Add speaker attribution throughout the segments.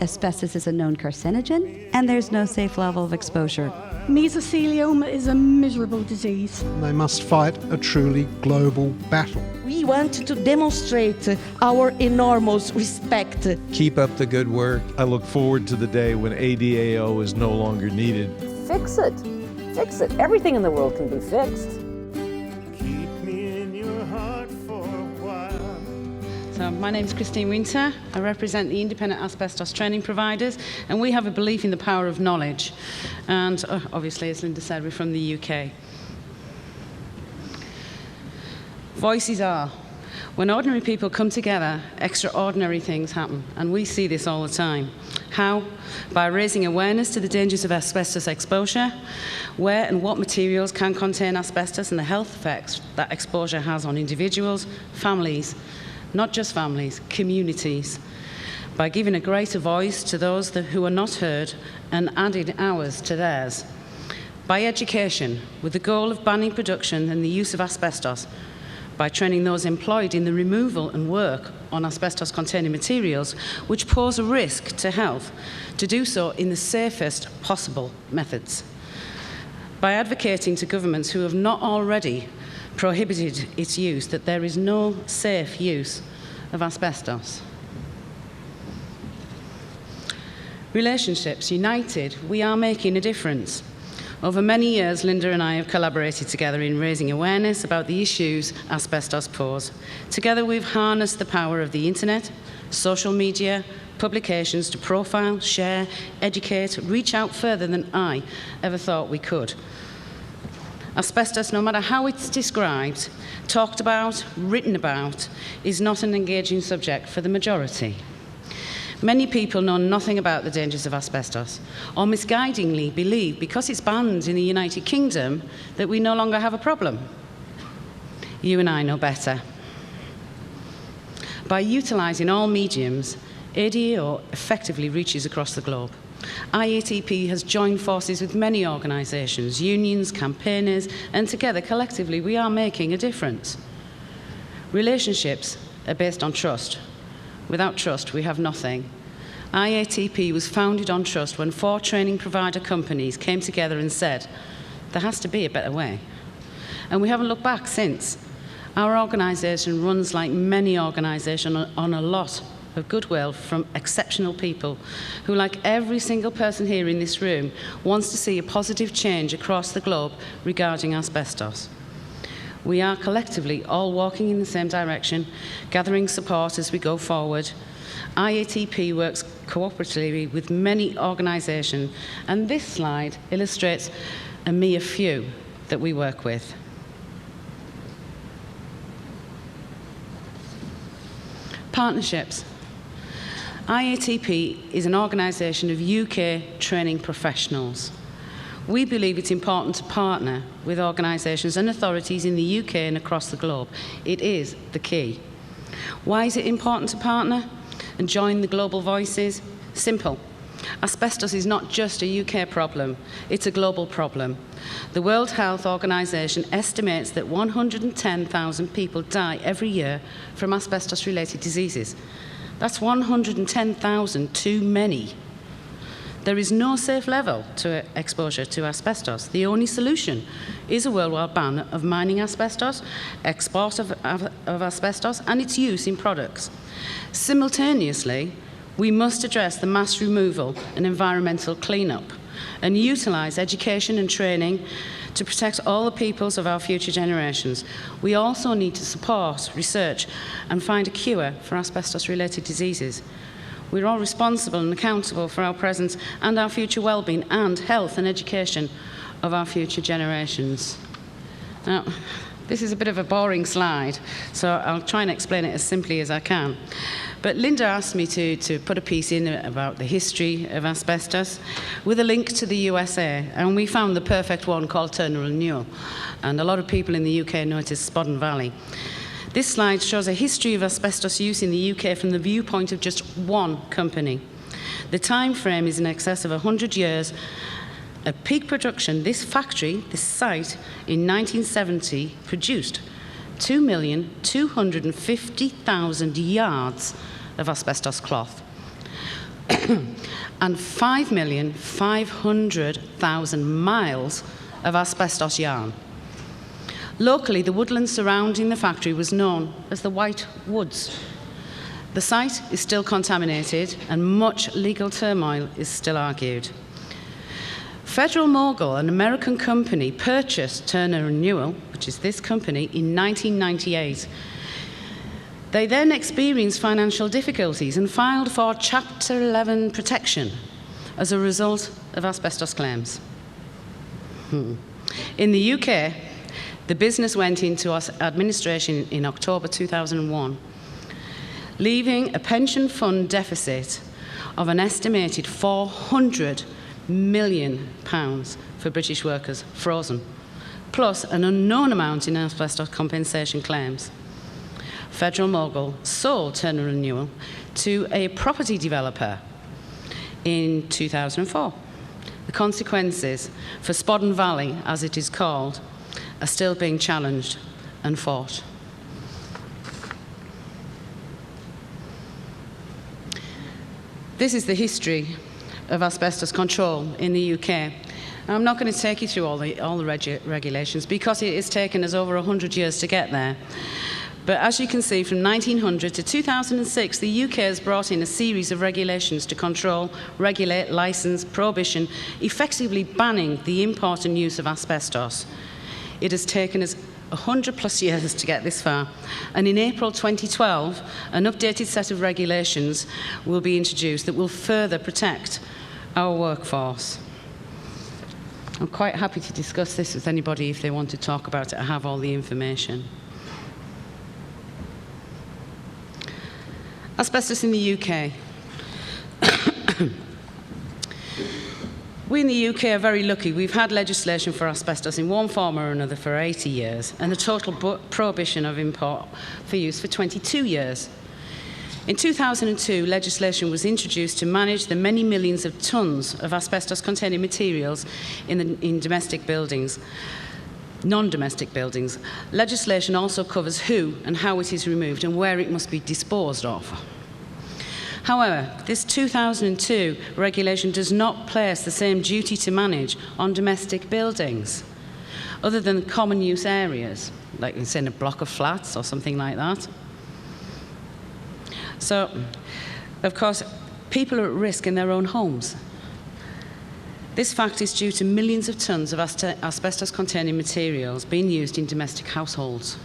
Speaker 1: Asbestos is a known carcinogen, and there's no safe level of exposure.
Speaker 2: Mesothelioma is a miserable disease.
Speaker 3: They must fight a truly global battle.
Speaker 4: We want to demonstrate our enormous respect.
Speaker 5: Keep up the good work. I look forward to the day when ADAO is no longer needed.
Speaker 6: Fix it. Fix it. Everything in the world can be fixed.
Speaker 7: So my name is Christine Winter. I represent the independent asbestos training providers, and we have a belief in the power of knowledge. And obviously, as Linda said, we're from the UK. Voices are. When ordinary people come together, extraordinary things happen, and we see this all the time. How? By raising awareness to the dangers of asbestos exposure, where and what materials can contain asbestos, and the health effects that exposure has on individuals, families, not just families, communities, by giving a greater voice to those who are not heard and adding ours to theirs. By education, with the goal of banning production and the use of asbestos, by training those employed in the removal and work on asbestos-containing materials which pose a risk to health, to do so in the safest possible methods. By advocating to governments who have not already prohibited its use, that there is no safe use of asbestos. Relationships, united, we are making a difference. Over many years, Linda and I have collaborated together in raising awareness about the issues asbestos pose. Together, we've harnessed the power of the internet, social media, publications to profile, share, educate, reach out further than I ever thought we could. Asbestos, no matter how it's described, talked about, written about, is not an engaging subject for the majority. Many people know nothing about the dangers of asbestos, or misguidingly believe because it's banned in the United Kingdom that we no longer have a problem. You and I know better. By utilising all mediums, ADAO effectively reaches across the globe. IATP has joined forces with many organisations, unions, campaigners, and together, collectively, we are making a difference. Relationships are based on trust. Without trust, we have nothing. IATP was founded on trust when 4 training provider companies came together and said, there has to be a better way. And we haven't looked back since. Our organisation runs like many organisations on a lot of goodwill from exceptional people who, like every single person here in this room, wants to see a positive change across the globe regarding asbestos. We are collectively all walking in the same direction, gathering support as we go forward. IATP works cooperatively with many organisations, and this slide illustrates a mere few that we work with. Partnerships. IATP is an organisation of UK training professionals. We believe it's important to partner with organisations and authorities in the UK and across the globe. It is the key. Why is it important to partner and join the global voices? Simple. Asbestos is not just a UK problem, it's a global problem. The World Health Organization estimates that 110,000 people die every year from asbestos-related diseases. That's 110,000 too many. There is no safe level to exposure to asbestos. The only solution is a worldwide ban of mining asbestos, export of asbestos, and its use in products. Simultaneously, we must address the mass removal and environmental cleanup and utilise education and training to protect all the peoples of our future generations. We also need to support research and find a cure for asbestos-related diseases. We're all responsible and accountable for our present and our future well-being and health and education of our future generations. Now, this is a bit of a boring slide, so I'll try and explain it as simply as I can. But Linda asked me to put a piece in about the history of asbestos with a link to the USA, and we found the perfect one called Turner and Newell. And a lot of people in the UK know it as Spodden Valley. This slide shows a history of asbestos use in the UK from the viewpoint of just one company. The time frame is in excess of 100 years. At peak production, this factory, this site, in 1970, produced 2,250,000 yards of asbestos cloth and 5,500,000 miles of asbestos yarn. Locally, the woodland surrounding the factory was known as the White Woods. The site is still contaminated and much legal turmoil is still argued. Federal Mogul, an American company, purchased Turner & Newell, which is this company, in 1998. They then experienced financial difficulties and filed for Chapter 11 protection as a result of asbestos claims. In the UK, the business went into administration in October 2001, leaving a pension fund deficit of an estimated £400 million for British workers frozen, plus an unknown amount in asbestos compensation claims. Federal Mogul sold Turner & Newell to a property developer in 2004. The consequences for Spodden Valley, as it is called, are still being challenged and fought. This is the history of asbestos control in the UK. I'm not going to take you through all the regulations because it has taken us over 100 years to get there. But as you can see, from 1900 to 2006, the UK has brought in a series of regulations to control, regulate, license, prohibition, effectively banning the import and use of asbestos. It has taken us 100+ years to get this far. And in April 2012, an updated set of regulations will be introduced that will further protect our workforce. I'm quite happy to discuss this with anybody if they want to talk about it. I have all the information. Asbestos in the UK. We in the UK are very lucky. We've had legislation for asbestos in one form or another for 80 years and a total prohibition of import for use for 22 years. In 2002, legislation was introduced to manage the many millions of tonnes of asbestos-containing materials in domestic buildings, non-domestic buildings. Legislation also covers who and how it is removed and where it must be disposed of. However, this 2002 regulation does not place the same duty to manage on domestic buildings, other than common use areas, like in a block of flats or something like that. So, of course, people are at risk in their own homes. This fact is due to millions of tonnes of asbestos-containing materials being used in domestic households.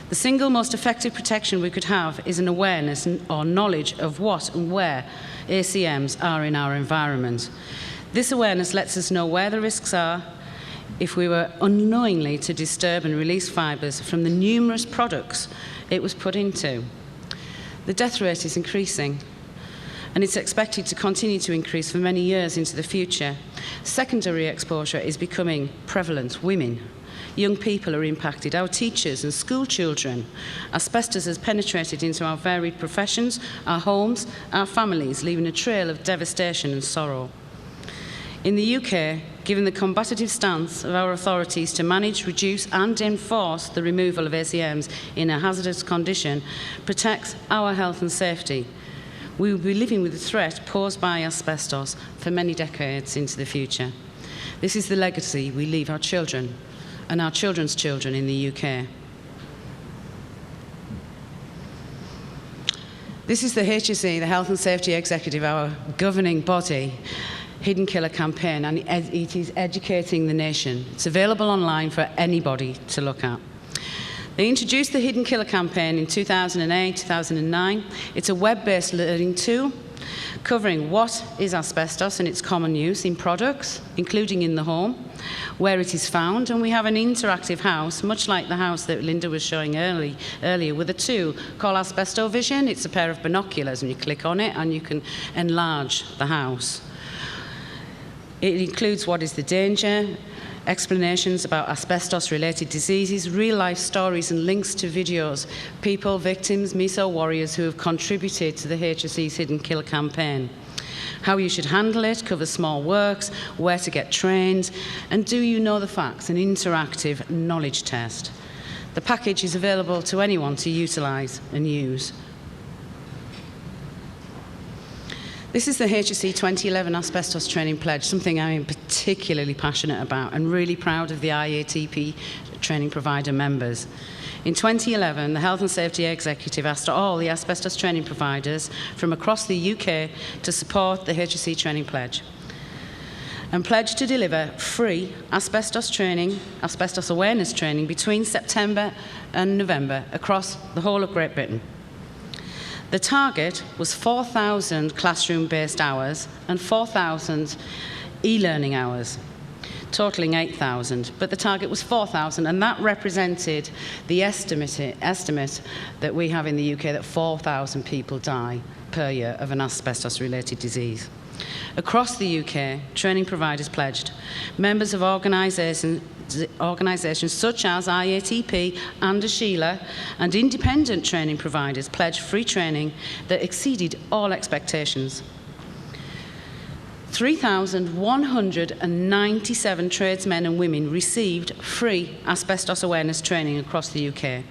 Speaker 7: The single most effective protection we could have is an awareness or knowledge of what and where ACMs are in our environment. This awareness lets us know where the risks are if we were unknowingly to disturb and release fibres from the numerous products it was put into. The death rate is increasing, and it's expected to continue to increase for many years into the future. Secondary exposure is becoming prevalent. Women, young people are impacted, our teachers and school children. Asbestos has penetrated into our varied professions, our homes, our families, leaving a trail of devastation and sorrow. In the UK, given the combative stance of our authorities to manage, reduce and enforce the removal of ACMs in a hazardous condition, protects our health and safety. We will be living with the threat posed by asbestos for many decades into the future. This is the legacy we leave our children and our children's children in the UK. This is the HSE, the Health and Safety Executive, our governing body, Hidden Killer campaign, and it is educating the nation. It's available online for anybody to look at. They introduced the Hidden Killer campaign in 2008, 2009. It's a web-based learning tool covering what is asbestos and its common use in products, including in the home, where it is found, and we have an interactive house, much like the house that Linda was showing earlier, with a tool called Asbestovision. It's a pair of binoculars, and you click on it, and you can enlarge the house. It includes what is the danger, explanations about asbestos-related diseases, real-life stories and links to videos, people, victims, Meso warriors who have contributed to the HSE's Hidden Killer campaign. How you should handle it, covers small works, where to get trained, and do you know the facts, an interactive knowledge test. The package is available to anyone to utilise and use. This is the HSE 2011 Asbestos Training Pledge, something I am particularly passionate about and really proud of the IATP training provider members. In 2011, the Health and Safety Executive asked all the asbestos training providers from across the UK to support the HSE Training Pledge and pledged to deliver free asbestos awareness training between September and November across the whole of Great Britain. The target was 4,000 classroom-based hours and 4,000 e-learning hours, totalling 8,000, but the target was 4,000, and that represented the estimate that we have in the UK that 4,000 people die per year of an asbestos-related disease. Across the UK, training providers pledged. Members of organisations such as IATP and Sheila and independent training providers pledged free training that exceeded all expectations. 3,197 tradesmen and women received free asbestos awareness training across the UK,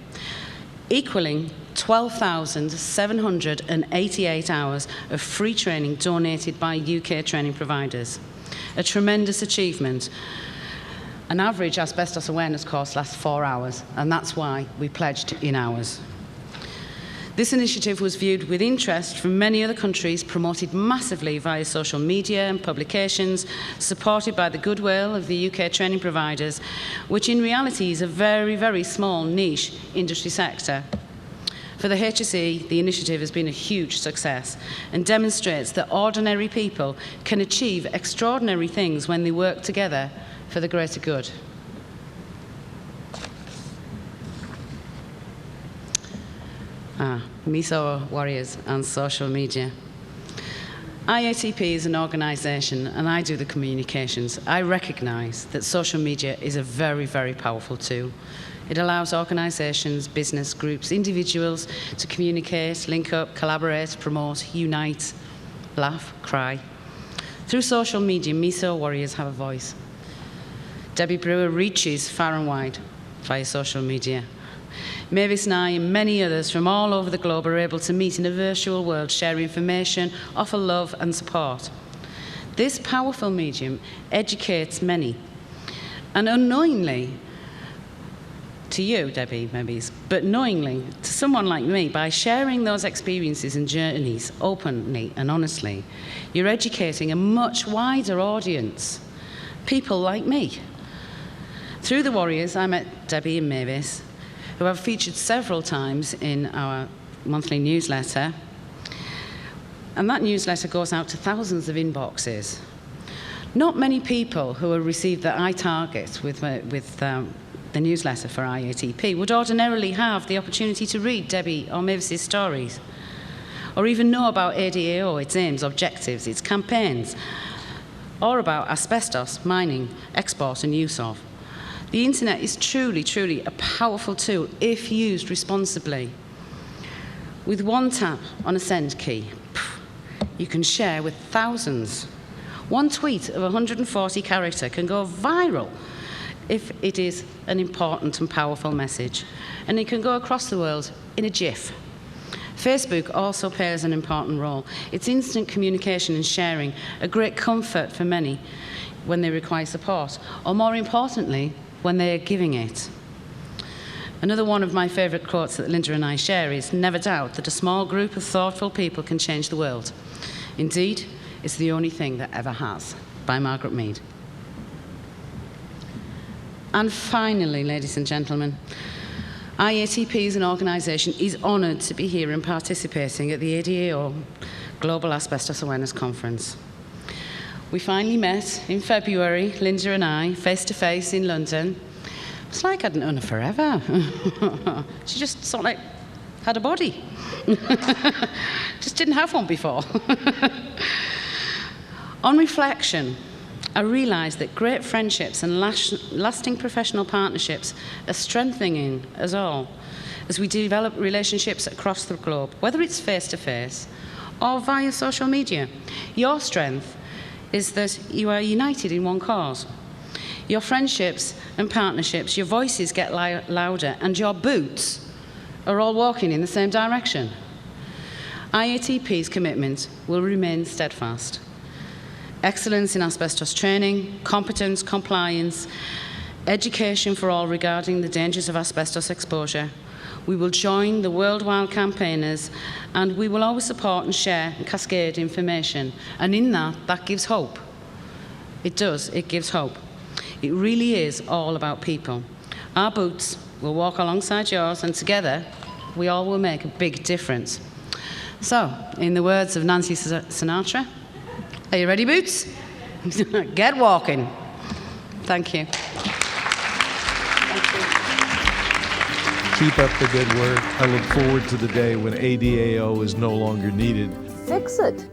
Speaker 7: equaling 12,788 hours of free training donated by UK training providers. A tremendous achievement. An average asbestos awareness course lasts 4 hours, and that's why we pledged in hours. This initiative was viewed with interest from many other countries, promoted massively via social media and publications, supported by the goodwill of the UK training providers, which in reality is a very, very small niche industry sector. For the HSE, the initiative has been a huge success and demonstrates that ordinary people can achieve extraordinary things when they work together for the greater good. Meso warriors and social media. IATP is an organisation and I do the communications. I recognise that social media is a very, very powerful tool. It allows organisations, business groups, individuals to communicate, link up, collaborate, promote, unite, laugh, cry. Through social media, Meso warriors have a voice. Debbie Brewer reaches far and wide via social media. Mavis and I and many others from all over the globe are able to meet in a virtual world, share information, offer love and support. This powerful medium educates many. And unknowingly, to you, Debbie, maybe, but knowingly, to someone like me, by sharing those experiences and journeys openly and honestly, you're educating a much wider audience, people like me. Through the Warriors, I met Debbie and Mavis, who I've featured several times in our monthly newsletter. And that newsletter goes out to thousands of inboxes. Not many people who have received the iTarget with the newsletter for IATP would ordinarily have the opportunity to read Debbie or Mavis's stories, or even know about ADAO, its aims, objectives, its campaigns, or about asbestos, mining, export and use of. The internet is truly, truly a powerful tool if used responsibly. With one tap on a send key, you can share with thousands. One tweet of 140 characters can go viral if it is an important and powerful message, and it can go across the world in a jiff. Facebook also plays an important role. It's instant communication and sharing, a great comfort for many when they require support, or more importantly, when they are giving it. Another one of my favourite quotes that Linda and I share is, "Never doubt that a small group of thoughtful people can change the world. Indeed, it's the only thing that ever has," by Margaret Mead. And finally, ladies and gentlemen, IATP as an organisation is honoured to be here and participating at the ADAO Global Asbestos Awareness Conference. We finally met in February, Linda and I, face-to-face in London. It's like I'd known her forever. She just sort of like had a body. Just didn't have one before. On reflection, I realised that great friendships and lasting professional partnerships are strengthening us all as we develop relationships across the globe, whether it's face-to-face or via social media. Your strength is that you are united in one cause. Your friendships and partnerships, your voices get louder, and your boots are all walking in the same direction. IATP's commitment will remain steadfast. Excellence in asbestos training, competence, compliance, education for all regarding the dangers of asbestos exposure. We will join the worldwide campaigners, and we will always support and share and cascade information. And in that gives hope. It does, it gives hope. It really is all about people. Our boots will walk alongside yours, and together we all will make a big difference. So, in the words of Nancy Sinatra, are you ready, boots? Get walking. Thank you.
Speaker 5: Keep up the good work. I look forward to the day when ADAO is no longer needed.
Speaker 6: Fix it.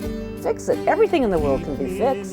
Speaker 6: Fix it. Everything in the world can be fixed.